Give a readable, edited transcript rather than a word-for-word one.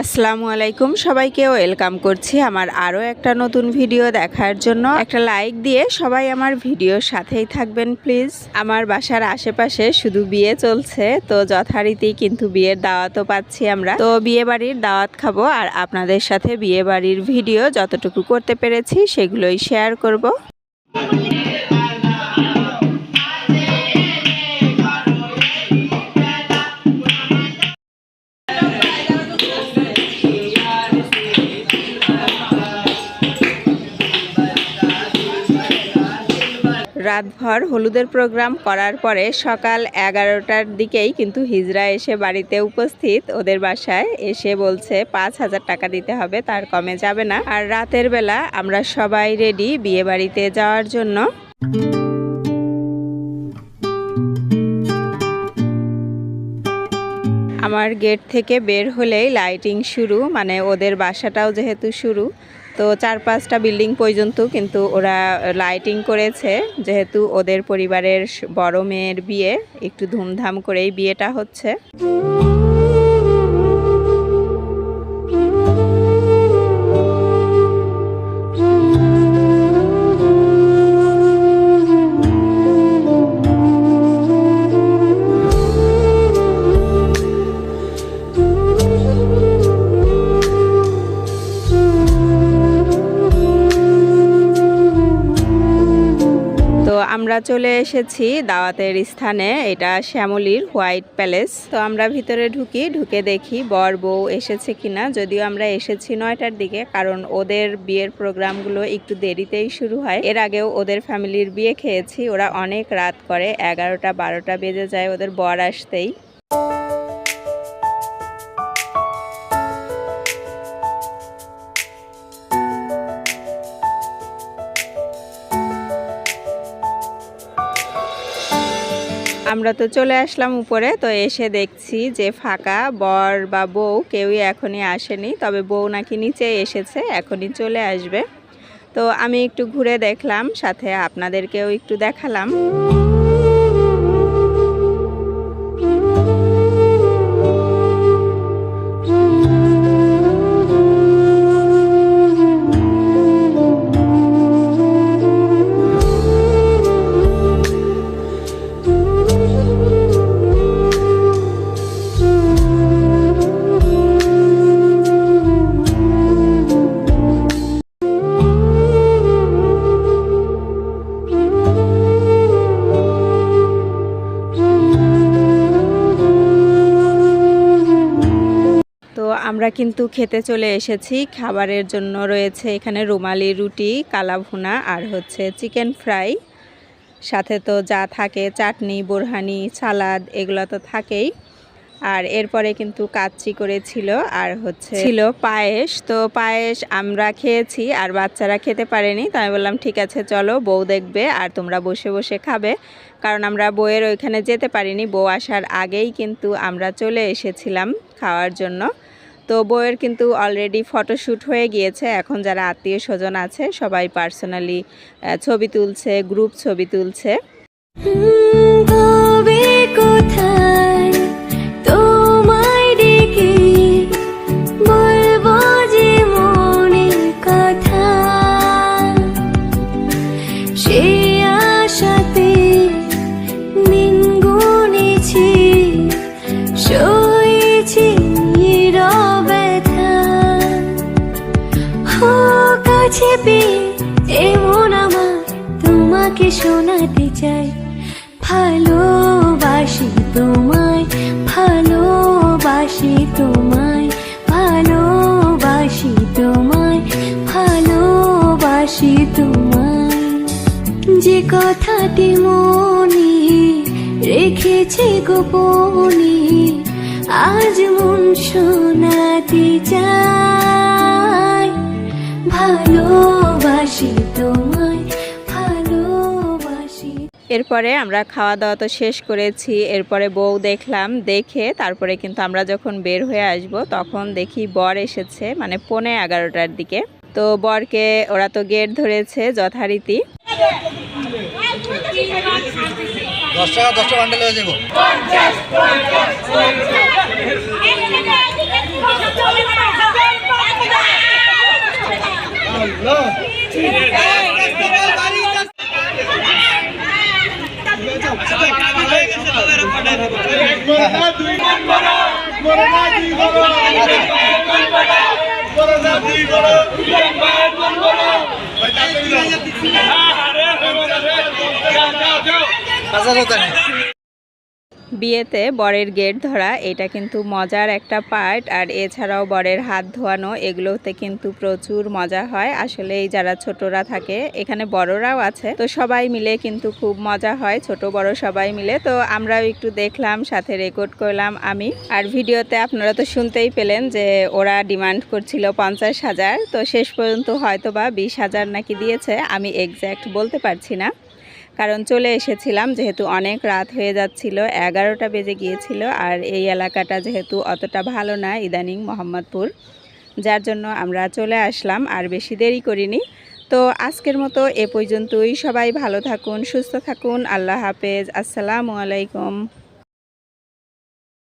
আসসালামু আলাইকুম, সবাইকে ওয়েলকাম করছি আমার আরও একটা নতুন ভিডিও দেখার জন্য। একটা লাইক দিয়ে সবাই আমার ভিডিওর সাথেই থাকবেন প্লিজ। আমার বাসার আশেপাশে শুধু বিয়ে চলছে, তো যথারীতি কিন্তু বিয়ের দাওয়াতও পাচ্ছি আমরা। তো বিয়ে বাড়ির দাওয়াত খাবো আর আপনাদের সাথে বিয়ে বাড়ির ভিডিও যতটুকু করতে পেরেছি সেগুলোই শেয়ার করব। রাতভর হলুদের প্রোগ্রাম করার পরে সকাল 11টার দিকেই কিন্তু হিজরা এসে বাড়িতে উপস্থিত। ওদের বাসায় এসে বলছে 5,000 টাকা দিতে হবে, তার কমে যাবে না। আর রাতের বেলা আমরা সবাই রেডি বিয়ে বাড়িতে যাওয়ার জন্য। আমার গেট থেকে বের হলেই লাইটিং শুরু, মানে ওদের বাসাটাও যেহেতু শুরু, তো 4-5টা বিল্ডিং পর্যন্ত কিন্তু ওরা লাইটিং করেছে। যেহেতু ওদের পরিবারের বড় মেয়ের বিয়ে, একটু ধুমধাম করেই বিয়েটা হচ্ছে। আমরা চলে এসেছি দাওয়াতের স্থানে, এটা শ্যামলীর হোয়াইট প্যালেস। তো আমরা ভিতরে ঢুকে দেখি বর বউ এসেছে কিনা। যদিও আমরা এসেছি 9টার দিকে, কারণ ওদের বিয়ের প্রোগ্রামগুলো একটু দেরিতেই শুরু হয়। এর আগেও ওদের ফ্যামিলির বিয়ে খেয়েছি, ওরা অনেক রাত করে, 11টা-12টা বেজে যায় ওদের বর আসতেই। আমরা তো চলে আসলাম উপরে। তো এসে দেখছি যে ফাঁকা, বর বা বউ কেউই এখনই আসেনি, তবে বউ নাকি নিচে এসেছে, এখনই চলে আসবে। তো আমি একটু ঘুরে দেখলাম, সাথে আপনাদেরকেও একটু দেখালাম। আমরা কিন্তু খেতে চলে এসেছি। খাবারের জন্য রয়েছে এখানে রুমালি রুটি, কালা ভুনা আর হচ্ছে চিকেন ফ্রাই, সাথে তো যা থাকে চাটনি, বোরহানি, সালাদ, এগুলো তো থাকেই। আর এরপরে কিন্তু কাচ্চি করেছিল আর হচ্ছে ছিল পায়েস। তো পায়েস আমরা খেয়েছি আর বাচ্চারা খেতে পারেনি, তাই আমি বললাম ঠিক আছে চলো, বউ দেখবে আর তোমরা বসে বসে খাবে। কারণ আমরা বউয়ের ওইখানে যেতে পারিনি, বউ আসার আগেই কিন্তু আমরা চলে এসেছিলাম খাওয়ার জন্য। তো বউয়ের কিন্তু অলরেডি ফটোশ্যুট হয়ে গিয়েছে। এখন যারা আত্মীয় স্বজন আছে সবাই পার্সোনালি ছবি তুলছে, গ্রুপ ছবি তুলছে। এমন আমার তোমাকে শোনাতে চাই, ভালোবাসি তোমায়, ভালোবাসি তোমায়, ভালোবাসি তোমায়, ভালোবাসি তোমায়। যে কথাটি মনে রেখেছি গোপনে, আজ মন শোনাতে চাই, ভালোবাসি তোমায়, ভালোবাসি। এরপরে আমরা খাওয়া দাওয়া তো শেষ করেছি। এরপরে বউ দেখলাম, দেখে তারপরে কিন্তু আমরা যখন বের হয়ে আসব তখন দেখি বর এসেছে, মানে 11:15টার দিকে। তো বরকে ওরা তো গেট ধরেছে যথারীতি। 10 টাকা 10টা বান্ডেল হয়ে যাবো। বিয়েতে বরের গেট ধরা এটা কিন্তু মজার একটা পার্ট। আর এছাড়াও বরের হাত ধোয়ানো, এগুলোতে কিন্তু প্রচুর মজা হয়। আসলে এই যারা ছোটরা থাকে, এখানে বড়রাও আছে, তো সবাই মিলে কিন্তু খুব মজা হয়, ছোট বড় সবাই মিলে। তো আমরাও একটু দেখলাম, সাথে রেকর্ড করলাম আমি। আর ভিডিওতে আপনারা তো শুনতেই পেলেন যে ওরা ডিমান্ড করছিল 50,000, তো শেষ পর্যন্ত হয়তো বা 20,000 নাকি দিয়েছে, আমি এক্স্যাক্ট বলতে পারছি না, কারণ চলে এসেছিলাম যেহেতু অনেক রাত হয়ে যাচ্ছিল, 11টা বেজে গিয়েছিল। আর এই এলাকাটা যেহেতু অতটা ভালো না ইদানিং মোহাম্মদপুর, যার জন্য আমরা চলে আসলাম, আর বেশি দেরি করিনি। তো আজকের মতো এ পর্যন্তই। সবাই ভালো থাকুন, সুস্থ থাকুন, আল্লাহ হাফেজ, আসসালামু আলাইকুম।